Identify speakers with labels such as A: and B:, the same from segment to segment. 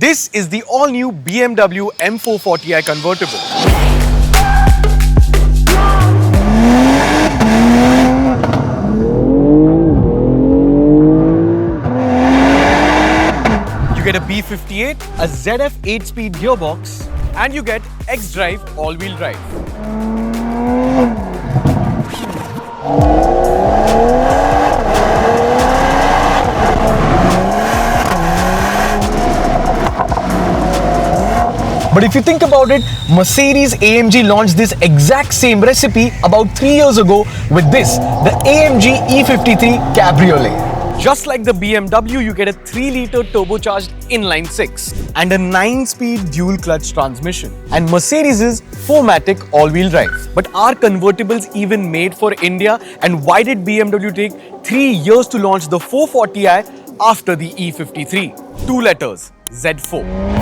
A: This is the all-new BMW M440i Convertible. You get a B58, a ZF 8-speed gearbox, and you get X-Drive all-wheel drive. But if you think about it, Mercedes-AMG launched this exact same recipe about 3 years ago with this, the AMG E53 Cabriolet. Just like the BMW, you get a 3-litre turbocharged inline-6 and a 9-speed dual-clutch transmission. And Mercedes' 4MATIC all-wheel drive. But are convertibles even made for India? And why did BMW take 3 years to launch the 440i after the E53? 2 letters, Z4.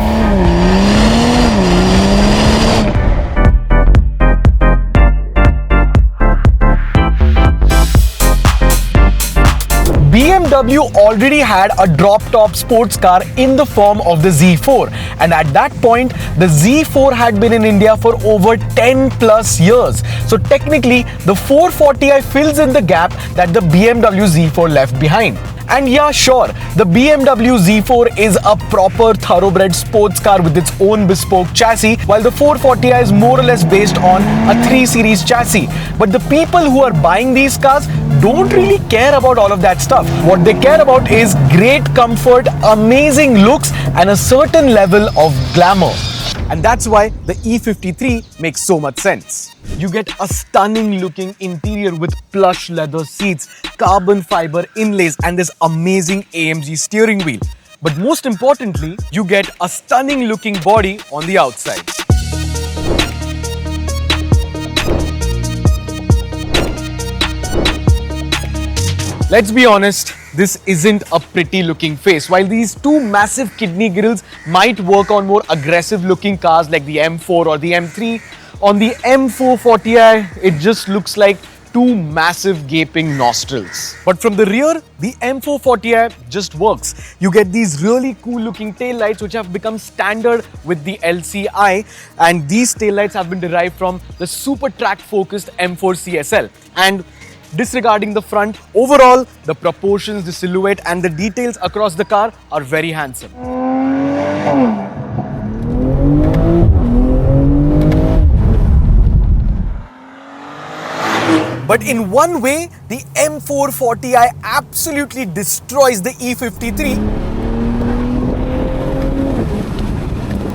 A: BMW already had a drop-top sports car in the form of the Z4, and at that point the Z4 had been in India for over 10 plus years. So technically the 440i fills in the gap that the BMW Z4 left behind. And yeah, sure, the BMW Z4 is a proper thoroughbred sports car with its own bespoke chassis, while the 440i is more or less based on a 3 Series chassis. But the people who are buying these cars don't really care about all of that stuff. What they care about is great comfort, amazing looks, and a certain level of glamour. And that's why the E53 makes so much sense. You get a stunning looking interior with plush leather seats, carbon fiber inlays, and this amazing AMG steering wheel. But most importantly, you get a stunning looking body on the outside. Let's be honest, this isn't a pretty looking face. While these two massive kidney grills might work on more aggressive looking cars like the M4 or the M3, on the M440i, it just looks like two massive gaping nostrils. But from the rear, the M440i just works. You get these really cool looking taillights which have become standard with the LCI, and these taillights have been derived from the super track focused M4 CSL. And disregarding the front, overall, the proportions, the silhouette and the details across the car are very handsome. But in one way, the M440i absolutely destroys the E53.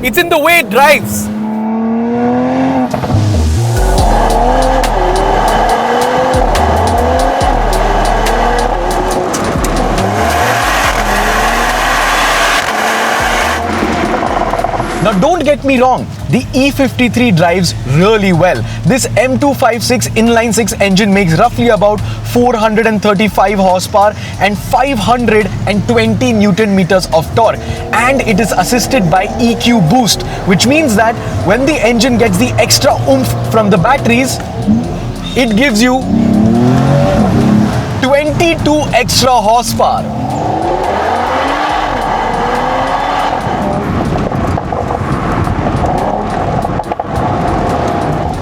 A: It's in the way it drives. Now don't get me wrong, the E53 drives really well. This M256 inline-6 engine makes roughly about 435 horsepower and 520 Newton meters of torque, and it is assisted by EQ boost, which means that when the engine gets the extra oomph from the batteries, it gives you 22 extra horsepower.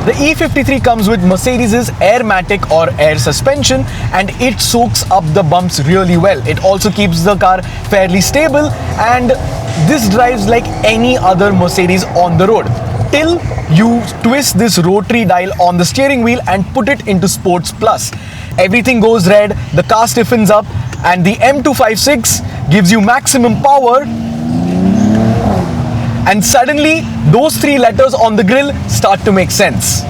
A: The E53 comes with Mercedes' Airmatic or air suspension, and it soaks up the bumps really well. It also keeps the car fairly stable, and this drives like any other Mercedes on the road till you twist this rotary dial on the steering wheel and put it into Sports Plus. Everything goes red, the car stiffens up, and the M256 gives you maximum power. And suddenly, those 3 letters on the grille start to make sense.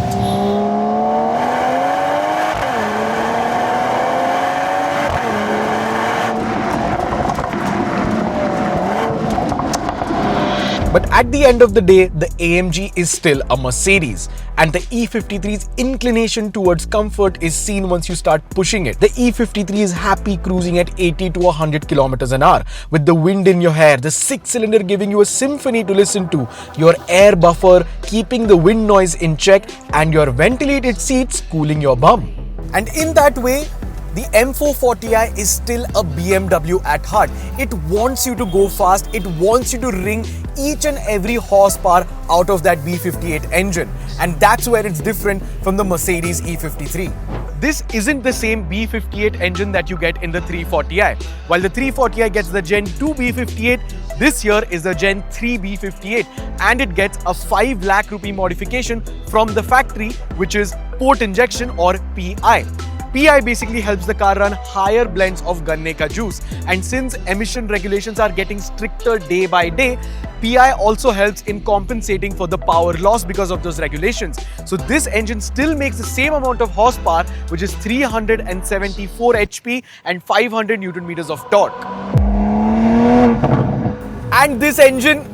A: But at the end of the day, the AMG is still a Mercedes, and the E53's inclination towards comfort is seen once you start pushing it. The E53 is happy cruising at 80 to 100 kilometers an hour with the wind in your hair, the 6-cylinder giving you a symphony to listen to, your air buffer keeping the wind noise in check, and your ventilated seats cooling your bum. And in that way, The M440i is still a BMW at heart. It wants you to go fast, it wants you to wring each and every horsepower out of that V58 engine. And that's where it's different from the Mercedes E53. This isn't the same B58 engine that you get in the 340i. While the 340i gets the Gen 2 B58, this here is the Gen 3 B58 and it gets a 5 lakh rupee modification from the factory, which is port injection or PI. PI basically helps the car run higher blends of ganne ka juice, and since emission regulations are getting stricter day by day, PI also helps in compensating for the power loss because of those regulations. So this engine still makes the same amount of horsepower, which is 374 HP and 500 Newton meters of torque. And this engine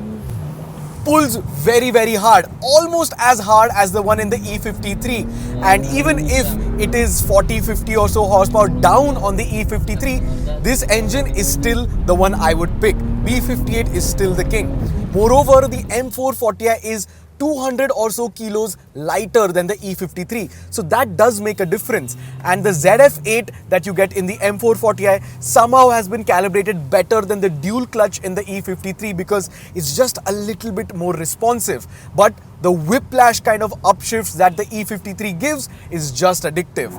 A: pulls very, very hard, almost as hard as the one in the E53. And even if it is 40-50 or so horsepower down on the E53, this engine is still the one I would pick. B58 is still the king. Moreover, the M440i is 200 or so kilos lighter than the E53. So that does make a difference. And the ZF8 that you get in the M440i somehow has been calibrated better than the dual clutch in the E53 because it's just a little bit more responsive. But the whiplash kind of upshifts that the E53 gives is just addictive.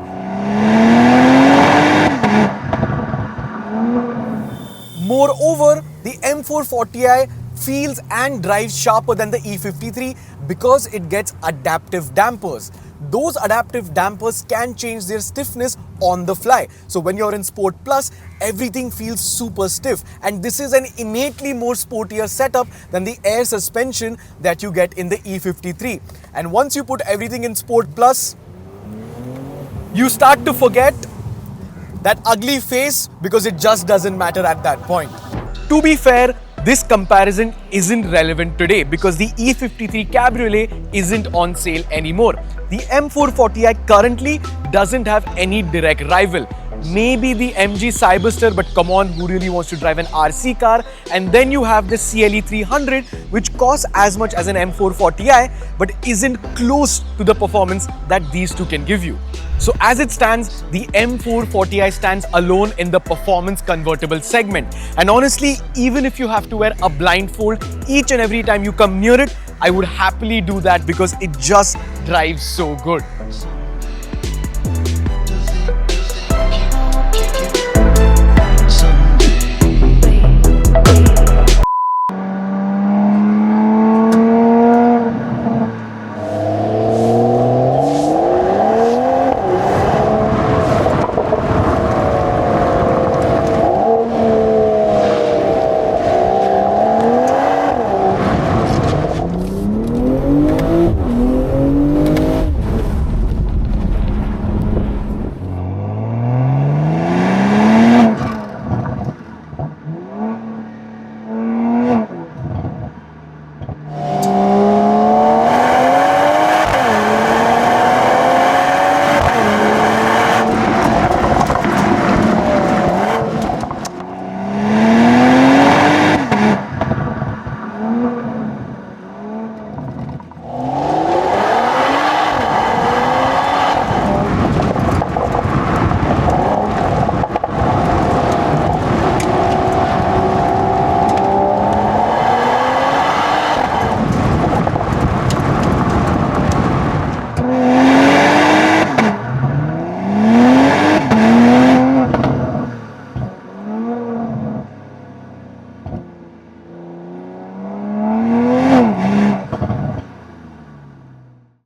A: Moreover, the M440i feels and drives sharper than the E53 because it gets adaptive dampers. Those adaptive dampers can change their stiffness on the fly. So when you're in Sport Plus, everything feels super stiff, and this is an innately more sportier setup than the air suspension that you get in the E53. And once you put everything in Sport Plus, you start to forget that ugly face because it just doesn't matter at that point. To be fair, this comparison isn't relevant today because the E53 Cabriolet isn't on sale anymore. The M440i currently doesn't have any direct rival. Maybe the MG Cyberster, but come on, who really wants to drive an RC car? And then you have the CLE 300, which costs as much as an M440i, but isn't close to the performance that these two can give you. So as it stands, the M440i stands alone in the performance convertible segment. And honestly, even if you have to wear a blindfold each and every time you come near it, I would happily do that because it just drives so good.